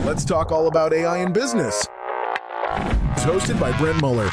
Let's talk all about AI in business. It's hosted by Brent Muller.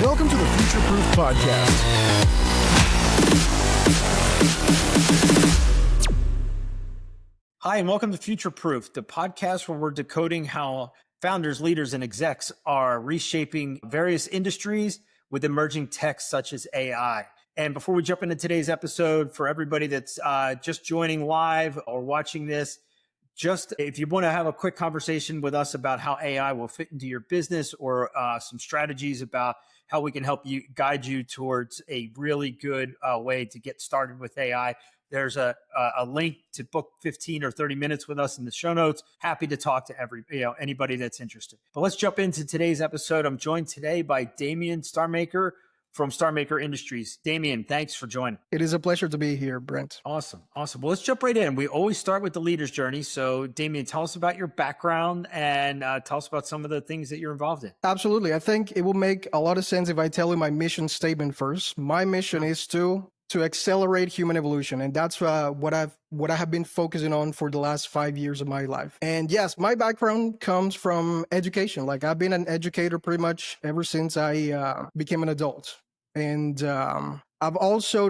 Welcome to the Future Proof Podcast. Hi, and welcome to Future Proof, the podcast where we're decoding how founders, leaders, and execs are reshaping various industries with emerging tech such as AI. And before we jump into today's episode, for everybody that's just joining live or watching this, just if you want to have a quick conversation with us about how AI will fit into your business or some strategies about how we can help you guide you towards a really good way to get started with AI, there's a link to book 15 or 30 minutes with us in the show notes. Happy to talk to anybody that's interested. But let's jump into today's episode. I'm joined today by Daemian Sterremaker from Starmaker Industries. Damian, thanks for joining. It is a pleasure to be here, Brent. Awesome. Well, let's jump right in. We always start with the leader's journey. So, Damian, tell us about your background and tell us about some of the things that you're involved in. Absolutely. I think it will make a lot of sense if I tell you my mission statement first. My mission is to accelerate human evolution. And that's what I have been focusing on for the last 5 years of my life. And yes, my background comes from education. Like I've been an educator pretty much ever since I became an adult. And I've also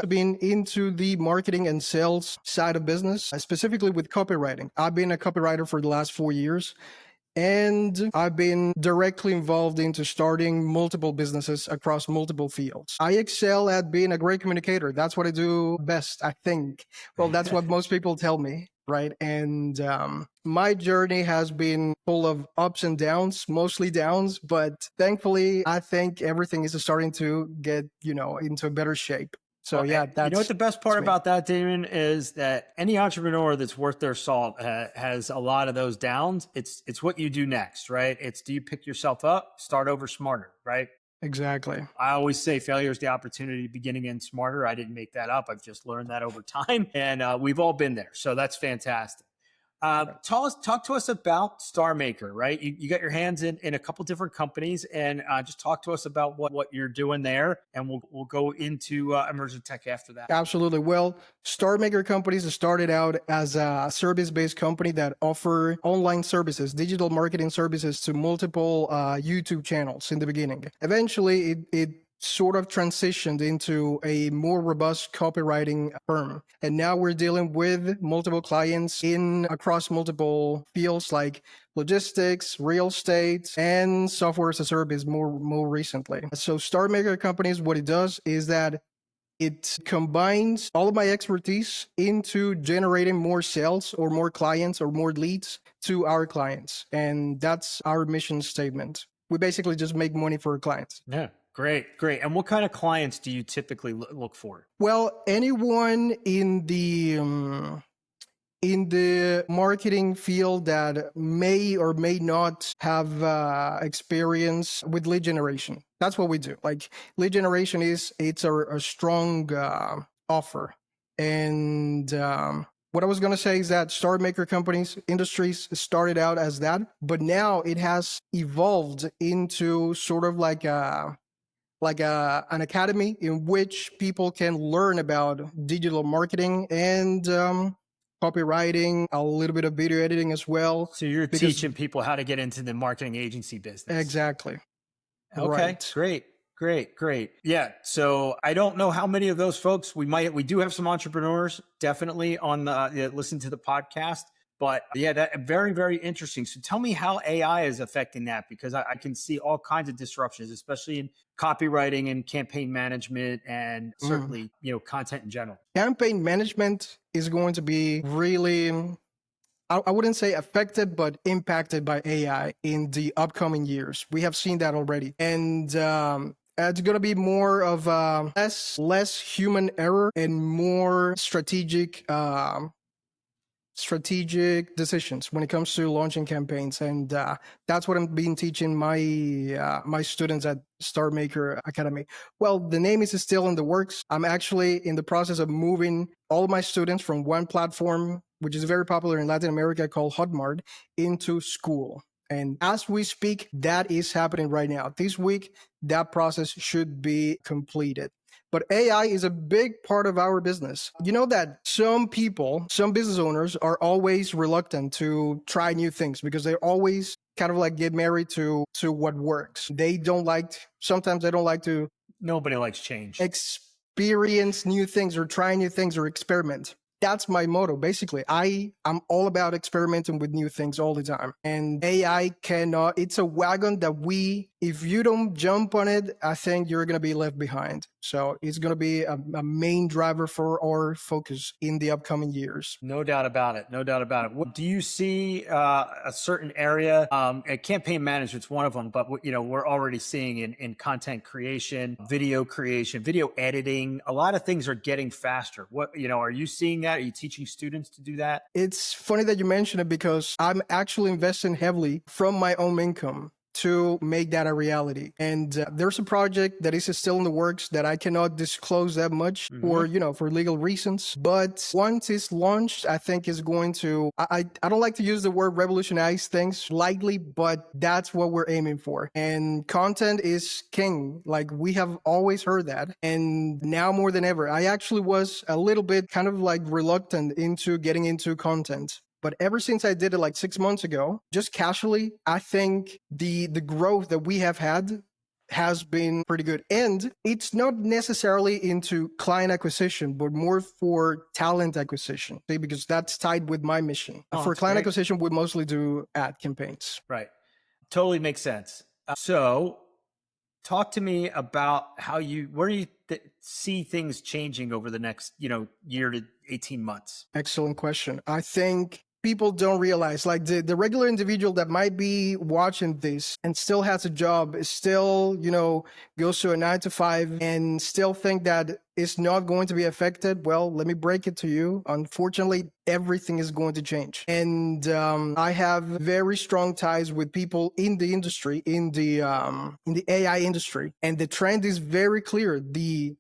been into the marketing and sales side of business, specifically with copywriting. I've been a copywriter for the last 4 years. And I've been directly involved into starting multiple businesses across multiple fields. I excel at being a great communicator. That's what I do best, I think. Well, that's what most people tell me, right? And my journey has been full of ups and downs, mostly downs, but thankfully, I think everything is starting to get, into a better shape. So yeah, that's, you know what the best part about that, Damian, is that any entrepreneur that's worth their salt has a lot of those downs. It's what you do next, right? It's do you pick yourself up, start over smarter, right? Exactly. I always say failure is the opportunity to begin again smarter. I didn't make that up. I've just learned that over time, and we've all been there. So that's fantastic. Talk to us about Starmaker, right? You got your hands in a couple different companies, and just talk to us about what you're doing there, and we'll go into emerging tech after that. Absolutely. Well, Starmaker companies started out as a service-based company that offer online services, digital marketing services to multiple YouTube channels in the beginning. Eventually, it sort of transitioned into a more robust copywriting firm. And now we're dealing with multiple clients across multiple fields like logistics, real estate, and software as a service more recently. So Starmaker Companies, what it does is that it combines all of my expertise into generating more sales or more clients or more leads to our clients. And that's our mission statement. We basically just make money for our clients. Yeah. Great. And what kind of clients do you typically look for? Well, anyone in the marketing field that may or may not have experience with lead generation. That's what we do. Like lead generation it's a strong offer. And what I was going to say is that Starmaker Companies Industries started out as that, but now it has evolved into sort of like an academy in which people can learn about digital marketing and copywriting, a little bit of video editing as well. So you're teaching people how to get into the marketing agency business. Exactly. Okay, right. Great. Yeah. So I don't know how many of those folks we do have some entrepreneurs definitely on listen to the podcast. But yeah, that very, very interesting. So tell me how AI is affecting that, because I can see all kinds of disruptions, especially in copywriting and campaign management and certainly, content in general. Campaign management is going to be really, I wouldn't say affected, but impacted by AI in the upcoming years. We have seen that already. And it's going to be more of less human error and more strategic decisions when it comes to launching campaigns. And that's what I'm been teaching my students at Starmaker Academy. Well, the name is still in the works. I'm actually in the process of moving all of my students from one platform, which is very popular in Latin America called Hotmart, into School. And as we speak, that is happening right now. This week, that process should be completed. But AI is a big part of our business. You know that some people, some business owners are always reluctant to try new things because they always kind of like get married to what works. Sometimes they don't like to Nobody likes change. experience new things or try new things or experiment. That's my motto. Basically, I'm all about experimenting with new things all the time. And AI cannot, it's a wagon that if you don't jump on it, I think you're going to be left behind. So it's going to be a main driver for our focus in the upcoming years. No doubt about it. No doubt about it. Do you see a certain area? Campaign management's one of them, but we're already seeing in content creation, video editing. A lot of things are getting faster. Are you seeing that? Are you teaching students to do that? It's funny that you mention it because I'm actually investing heavily from my own income to make that a reality. And there's a project that is still in the works that I cannot disclose that much for legal reasons. But once it's launched, I think is going to, I don't like to use the word revolutionize things lightly, but that's what we're aiming for. And content is king. Like we have always heard that. And now more than ever, I actually was a little bit kind of like reluctant into getting into content. But ever since I did it like 6 months ago, just casually, I think the growth that we have had has been pretty good. And it's not necessarily into client acquisition, but more for talent acquisition, because that's tied with my mission. For client acquisition, we mostly do ad campaigns. Right. Totally makes sense. So talk to me about where do you see things changing over the next, year to 18 months? Excellent question. I think people don't realize, like the regular individual that might be watching this and still has a job, is still, goes to a 9 to 5 and still think that it's not going to be affected. Well, let me break it to you. Unfortunately, everything is going to change. And I have very strong ties with people in the industry, in the AI industry. And the trend is very clear. The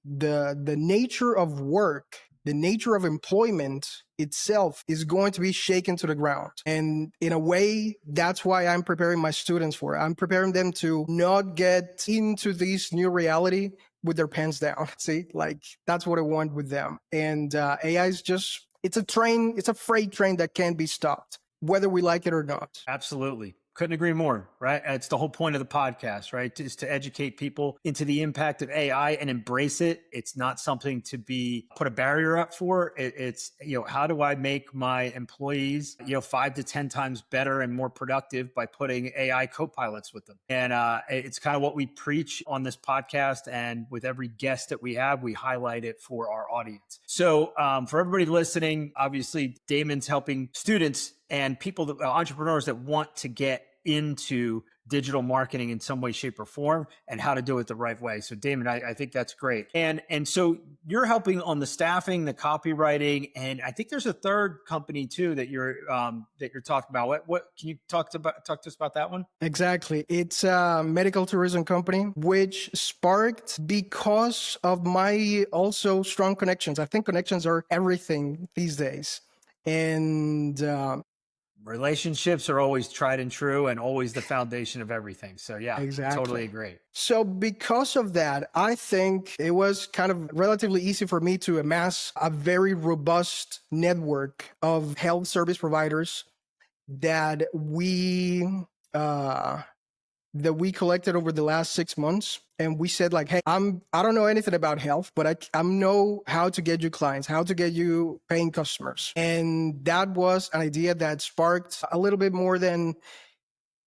nature of work, the nature of employment itself is going to be shaken to the ground. And in a way, that's why I'm preparing my students for it. I'm preparing them to not get into this new reality with their pants down. See, like that's what I want with them. And AI is just, it's a freight train that can't be stopped, whether we like it or not. Absolutely. Couldn't agree more, right? It's the whole point of the podcast, right? Is to educate people into the impact of AI and embrace it. It's not something to be put a barrier up for. It's, how do I make my employees, 5 to 10 times better and more productive by putting AI co-pilots with them? And it's kind of what we preach on this podcast. And with every guest that we have, we highlight it for our audience. So for everybody listening, obviously, Damian's helping students and people, entrepreneurs that want to get into digital marketing in some way, shape, or form, and how to do it the right way. So, Damian, I think that's great. And so you're helping on the staffing, the copywriting, and I think there's a third company too that you're talking about. What can you talk to us about that one? Exactly. It's a medical tourism company, which sparked because of my also strong connections. I think connections are everything these days. And relationships are always tried and true and always the foundation of everything. So yeah, exactly. Totally agree. So because of that, I think it was kind of relatively easy for me to amass a very robust network of health service providers that we collected over the last 6 months. And we said like, hey, I don't know anything about health, but I know how to get you clients, how to get you paying customers. And that was an idea that sparked a little bit more than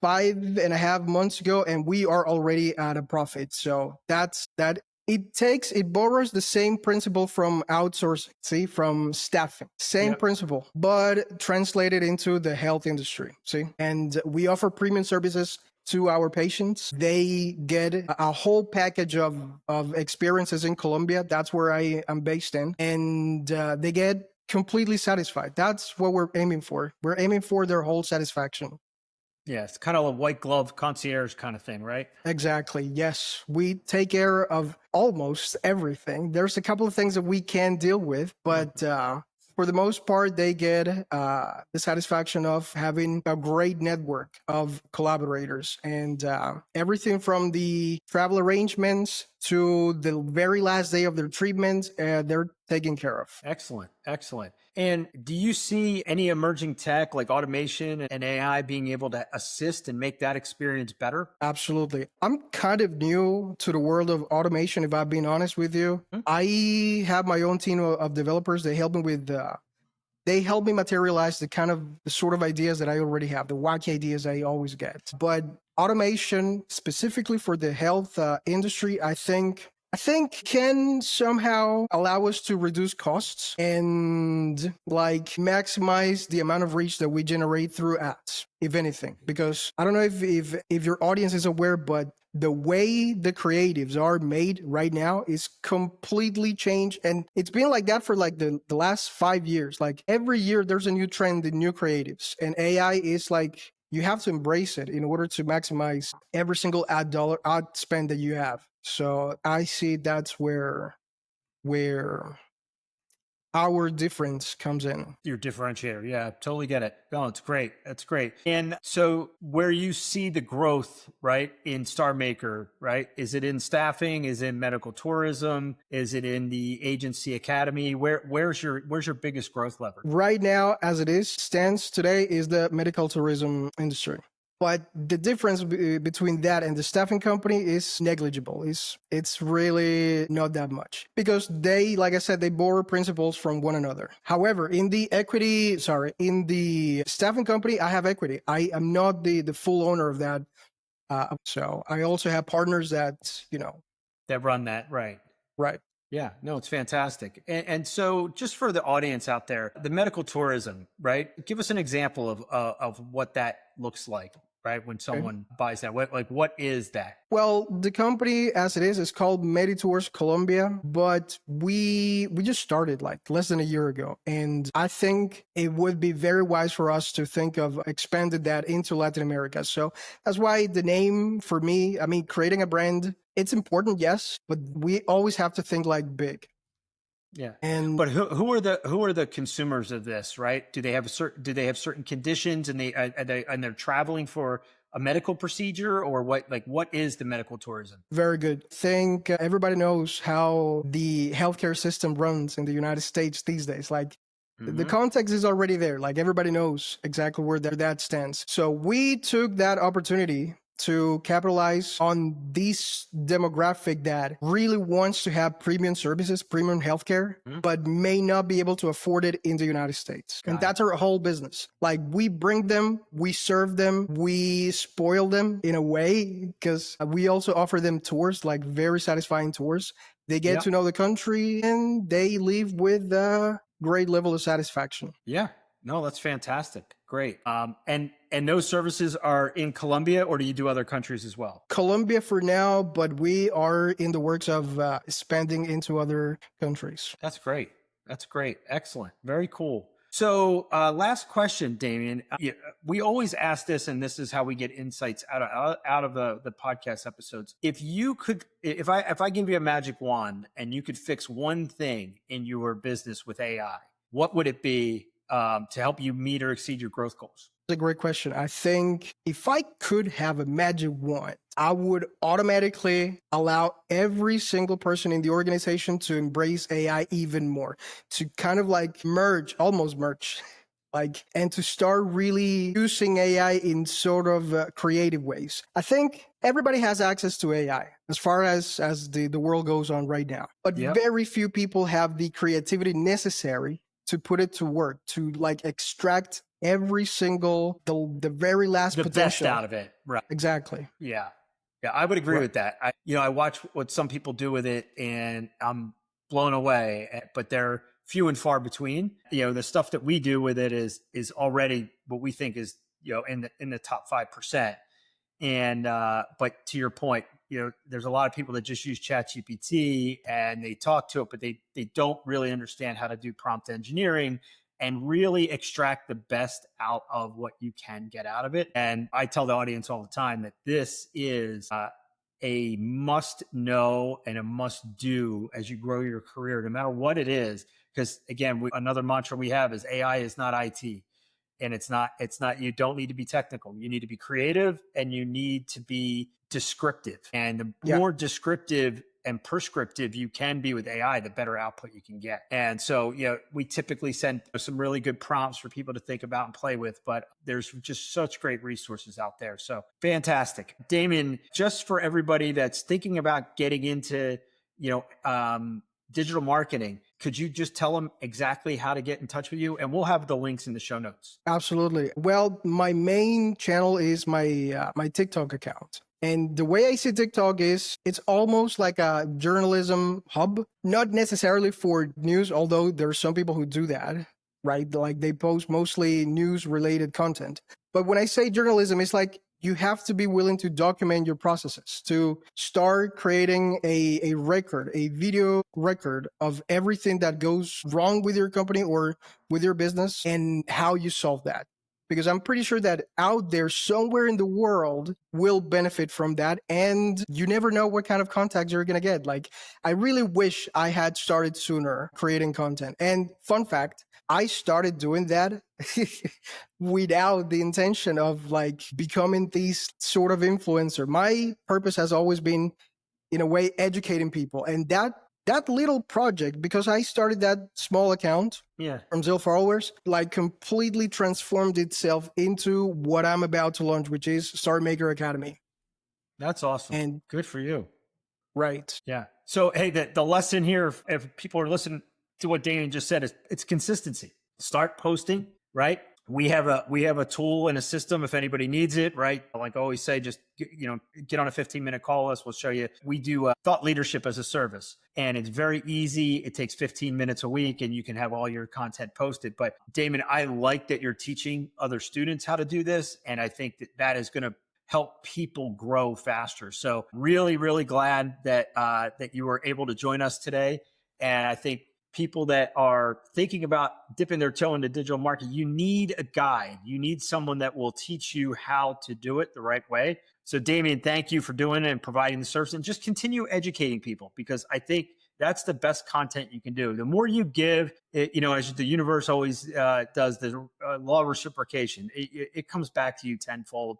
5.5 months ago. And we are already at a profit. So that's that. It borrows the same principle from outsourcing, from staffing, same principle, but translated into the health industry, and we offer premium services to our patients. They get a whole package of experiences in Colombia. That's where I am based in, and they get completely satisfied. That's what we're aiming for. We're aiming for their whole satisfaction. Yeah, it's kind of a white glove concierge kind of thing, right? Exactly. Yes. We take care of almost everything. There's a couple of things that we can deal with, but for the most part, they get the satisfaction of having a great network of collaborators, and everything from the travel arrangements to the very last day of their treatment, they're taken care of. Excellent. Excellent. And do you see any emerging tech like automation and AI being able to assist and make that experience better? Absolutely. I'm kind of new to the world of automation, if I'm being honest with you. I have my own team of developers. They help me materialize the sort of ideas that I already have, the wacky ideas I always get. But automation, specifically for the health industry, I think can somehow allow us to reduce costs and like maximize the amount of reach that we generate through ads, if anything. Because I don't know if your audience is aware, but the way the creatives are made right now is completely changed. And it's been like that for like the last 5 years. Like every year there's a new trend in new creatives. And AI is like, you have to embrace it in order to maximize every single ad spend that you have. So I see that's where our difference comes in. Your differentiator. Yeah, totally get it. Oh, it's great. That's great. And so where you see the growth, right, in Starmaker, right? Is it in staffing? Is it in medical tourism? Is it in the agency academy? Where's your biggest growth lever? Right now, as it stands today, is the medical tourism industry. But the difference between that and the staffing company is negligible. It's really not that much because they, like I said, they borrow principles from one another. However, in the staffing company, I have equity. I am not the full owner of that. So I also have partners that run that, right? Right. Yeah, no, it's fantastic. And so just for the audience out there, the medical tourism, right? Give us an example of what that looks like, right? When someone buys that, what is that? Well, the company as it is called Meditours Colombia, but we just started like less than a year ago. And I think it would be very wise for us to think of expanding that into Latin America. So that's why the name for me, I mean, creating a brand, it's important, yes, but we always have to think like big. Yeah. But who are the consumers of this, right? Do they have certain conditions and they're traveling for a medical procedure, or what is the medical tourism? Very good. Think everybody knows how the healthcare system runs in the United States these days. Like the context is already there. Like everybody knows exactly where that stands. So we took that opportunity to capitalize on this demographic that really wants to have premium services, premium healthcare, but may not be able to afford it in the United States. And that's our whole business. Like we bring them, we serve them, we spoil them in a way because we also offer them tours, like very satisfying tours. They get to know the country and they leave with a great level of satisfaction. Yeah. No, that's fantastic. Great. And those services are in Colombia, or do you do other countries as well? Colombia for now, but we are in the works of expanding into other countries. That's great. That's great. Excellent. Very cool. So last question, Damian. We always ask this, and this is how we get insights out of the podcast episodes. If I give you a magic wand and you could fix one thing in your business with AI, what would it be to help you meet or exceed your growth goals? That's a great question. I think if I could have a magic wand, I would automatically allow every single person in the organization to embrace AI even more, to kind of like almost merge, and to start really using AI in sort of creative ways. I think everybody has access to AI as far as the world goes on right now, but very few people have the creativity necessary to put it to work, to like extract every single, the very last potential. The best out of it. Right. Exactly. Yeah. Yeah. I would agree with that. I watch what some people do with it and I'm blown away, but they're few and far between. The stuff that we do with it is already what we think is, in the top 5%. And, but to your point, there's a lot of people that just use ChatGPT and they talk to it, but they don't really understand how to do prompt engineering and really extract the best out of what you can get out of it. And I tell the audience all the time that this is a must know and a must do as you grow your career, no matter what it is. Because again, another mantra we have is AI is not IT. And it's not, you don't need to be technical. You need to be creative and you need to be descriptive. And the more descriptive and prescriptive you can be with AI, the better output you can get. And so, we typically send some really good prompts for people to think about and play with, but there's just such great resources out there. So fantastic. Damian, just for everybody that's thinking about getting into, digital marketing, could you just tell them exactly how to get in touch with you? And we'll have the links in the show notes. Absolutely. Well, my main channel is my TikTok account. And the way I see TikTok is it's almost like a journalism hub, not necessarily for news, although there are some people who do that, right? Like they post mostly news related content. But when I say journalism, it's like you have to be willing to document your processes, to start creating a video record of everything that goes wrong with your company or with your business and how you solve that. Because I'm pretty sure that out there somewhere in the world will benefit from that. And you never know what kind of contacts you're going to get. Like, I really wish I had started sooner creating content. And fun fact, I started doing that without the intention of like becoming this sort of influencer. My purpose has always been, in a way, educating people. And that little project, because I started that small account from 0 followers, like completely transformed itself into what I'm about to launch, which is Starmaker Academy. That's awesome. And good for you. Right. Yeah. So, hey, the lesson here, if people are listening to what Damian just said, is it's consistency. Start posting, right? We have a tool and a system if anybody needs it, right? Like I always say, just get on a 15-minute call with us. We'll show you. We do thought leadership as a service, and it's very easy. It takes 15 minutes a week, and you can have all your content posted. But Damian, I like that you're teaching other students how to do this, and I think that is going to help people grow faster. So really, really glad that you were able to join us today, and I think people that are thinking about dipping their toe into digital marketing, you need a guide. You need someone that will teach you how to do it the right way. So Damian, thank you for doing it and providing the service, and just continue educating people, because I think that's the best content you can do. The more you give, as the universe always does, the law of reciprocation, it comes back to you tenfold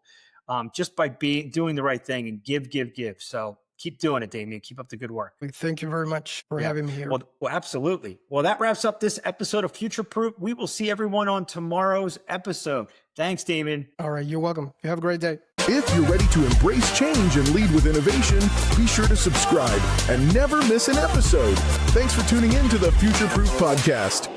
just by doing the right thing and give. So keep doing it, Damian. Keep up the good work. Thank you very much for having me here. Well, absolutely. Well, that wraps up this episode of Future Proof. We will see everyone on tomorrow's episode. Thanks, Damian. All right. You're welcome. You have a great day. If you're ready to embrace change and lead with innovation, be sure to subscribe and never miss an episode. Thanks for tuning in to the Future Proof Podcast.